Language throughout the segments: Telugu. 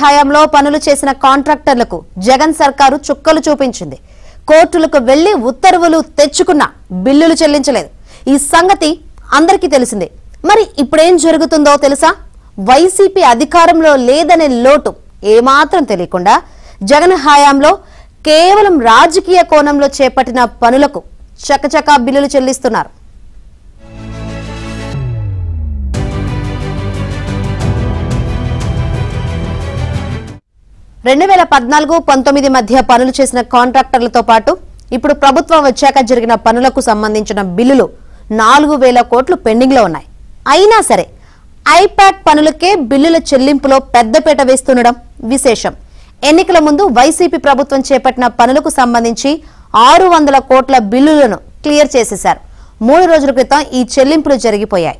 హయాంలో పనులు చేసిన కాంట్రాక్టర్లకు జగన్ సర్కారు చుక్కలు చూపించింది. కోర్టులకు వెళ్లి ఉత్తర్వులు తెచ్చుకున్న బిల్లులు చెల్లించలేదు. ఈ సంగతి అందరికీ తెలిసిందే. మరి ఇప్పుడేం జరుగుతుందో తెలుసా? వైసీపీ అధికారంలో లేదనే లోటు ఏమాత్రం తెలియకుండా జగన్ హయాంలో కేవలం రాజకీయ కోణంలో చేపట్టిన పనులకు చకచకా బిల్లులు చెల్లిస్తున్నారు. 2014-19 మధ్య పనులు చేసిన కాంట్రాక్టర్లతో పాటు ఇప్పుడు ప్రభుత్వం వచ్చాక జరిగిన పనులకు సంబంధించిన బిల్లులు 4000 కోట్లు పెండింగ్ లో ఉన్నాయి. అయినా సరే ఐపాక్ పనులకే బిల్లుల చెల్లింపులో పెద్దపీట వేస్తుండడం విశేషం. ఎన్నికల ముందు వైసీపీ ప్రభుత్వం చేపట్టిన పనులకు సంబంధించి 600 కోట్ల బిల్లులను క్లియర్ చేసేశారు. 3 రోజుల క్రితం ఈ చెల్లింపులు జరిగిపోయాయి.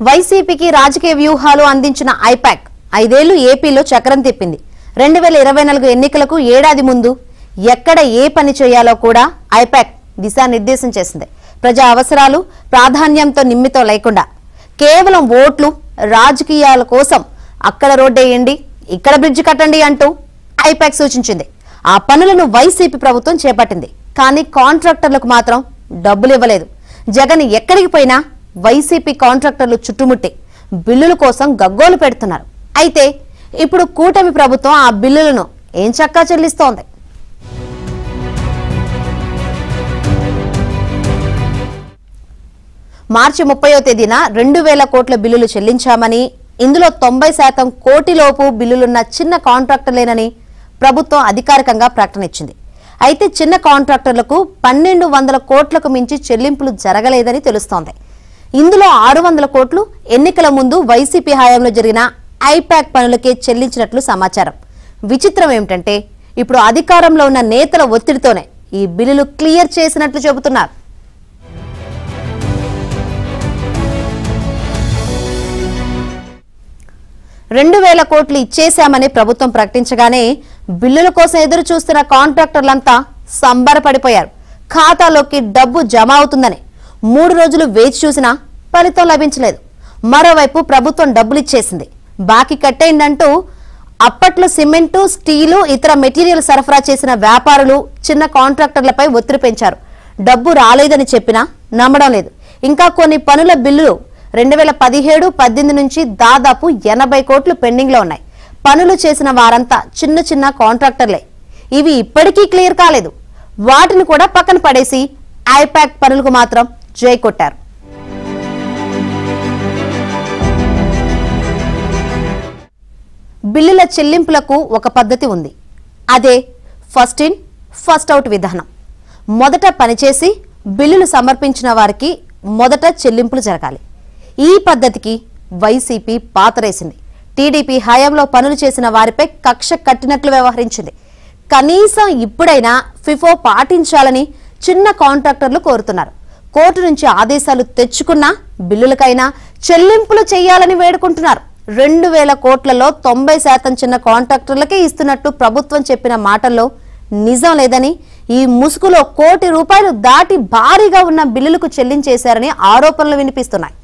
వైసీపీకి రాజకీయ వ్యూహాలు అందించిన ఐపాక్ 5 ఏళ్లు ఏపీలో చక్రం తిప్పింది. 2024 ఎన్నికలకు ఏడాది ముందు ఎక్కడ ఏ పని చేయాలో కూడా ఐపాక్ దిశానిర్దేశం చేసింది. ప్రజా అవసరాలు ప్రాధాన్యంతో నిమ్మితో లేకుండా కేవలం ఓట్లు రాజకీయాల కోసం అక్కడ రోడ్డేయండి, ఇక్కడ బ్రిడ్జ్ కట్టండి అంటూ ఐపాక్ సూచించింది. ఆ పనులను వైసీపీ ప్రభుత్వం చేపట్టింది. కానీ కాంట్రాక్టర్లకు మాత్రం డబ్బులు ఇవ్వలేదు. జగన్ ఎక్కడికి పోయినా వైసీపీ కాంట్రాక్టర్లు చుట్టుముట్టి బిల్లుల కోసం గగ్గోలు పెడుతున్నారు. అయితే ఇప్పుడు కూటమి ప్రభుత్వం ఆ బిల్లులను ఏం చక్కా చెల్లిస్తోంది. మార్చి 30వ తేదీన 2000 కోట్ల బిల్లులు చెల్లించామని, ఇందులో 90% కోటిలోపు బిల్లులున్న చిన్న కాంట్రాక్టర్లేనని ప్రభుత్వం అధికారికంగా ప్రకటన ఇచ్చింది. అయితే చిన్న కాంట్రాక్టర్లకు 1200 కోట్లకు మించి చెల్లింపులు జరగలేదని తెలుస్తోంది. ఇందులో 600 కోట్లు ఎన్నికల ముందు వైసీపీ హయాంలో జరిగిన ఐపాక్ పనులకే చెల్లించినట్లు సమాచారం. విచిత్రం ఏమిటంటే ఇప్పుడు అధికారంలో ఉన్న నేతల ఒత్తిడితోనే ఈ బిల్లులు క్లియర్ చేసినట్లు చెబుతున్నారు. $2000 కోట్లు ఇచ్చేశామని ప్రభుత్వం ప్రకటించగానే బిల్లుల కోసం ఎదురు చూస్తున్న కాంట్రాక్టర్లంతా సంబరపడిపోయారు. ఖాతాలోకి డబ్బు జమ అవుతుందని 3 రోజులు వేచి చూసినా ఫలితం లభించలేదు. మరోవైపు ప్రభుత్వం డబ్బులు ఇచ్చేసింది, బాకీ కట్టేయండంటూ అప్పట్లో సిమెంటు, స్టీలు, ఇతర మెటీరియల్ సరఫరా చేసిన వ్యాపారులు చిన్న కాంట్రాక్టర్లపై ఒత్తిడి పెంచారు. డబ్బు రాలేదని చెప్పినా నమ్మడం లేదు. ఇంకా కొన్ని పనుల బిల్లులు 2017-18 నుంచి దాదాపు 80 కోట్లు పెండింగ్ లో ఉన్నాయి. పనులు చేసిన వారంతా చిన్న చిన్న కాంట్రాక్టర్లే. ఇవి ఇప్పటికీ క్లియర్ కాలేదు. వాటిని కూడా పక్కన పడేసి ఐపాక్ పనులకు మాత్రం జై కొట్టారు. బిల్లుల చెల్లింపులకు ఒక పద్ధతి ఉంది. అదే ఫస్ట్ ఇన్ ఫస్ట్ అవుట్ విధానం. మొదట పనిచేసి బిల్లులు సమర్పించిన వారికి మొదట చెల్లింపులు జరగాలి. ఈ పద్ధతికి వైసీపీ పాతరేసింది. టీడీపీ హయాంలో పనులు చేసిన వారిపై కక్ష కట్టినట్లు వ్యవహరించింది. కనీసం ఇప్పుడైనా ఫిఫో పాటించాలని చిన్న కాంట్రాక్టర్లు కోరుతున్నారు. కోర్టు నుంచి ఆదేశాలు తెచ్చుకున్నా బిల్లులకైనా చెల్లింపులు చేయాలని వేడుకుంటున్నారు. 2000 కోట్లలో 90% చిన్న కాంట్రాక్టర్లకే ఇస్తున్నట్టు ప్రభుత్వం చెప్పిన మాటల్లో నిజం లేదని, ఈ ముసుగులో ₹1 కోటి దాటి భారీగా ఉన్న బిల్లులకు చెల్లించేశారని ఆరోపణలు వినిపిస్తున్నాయి.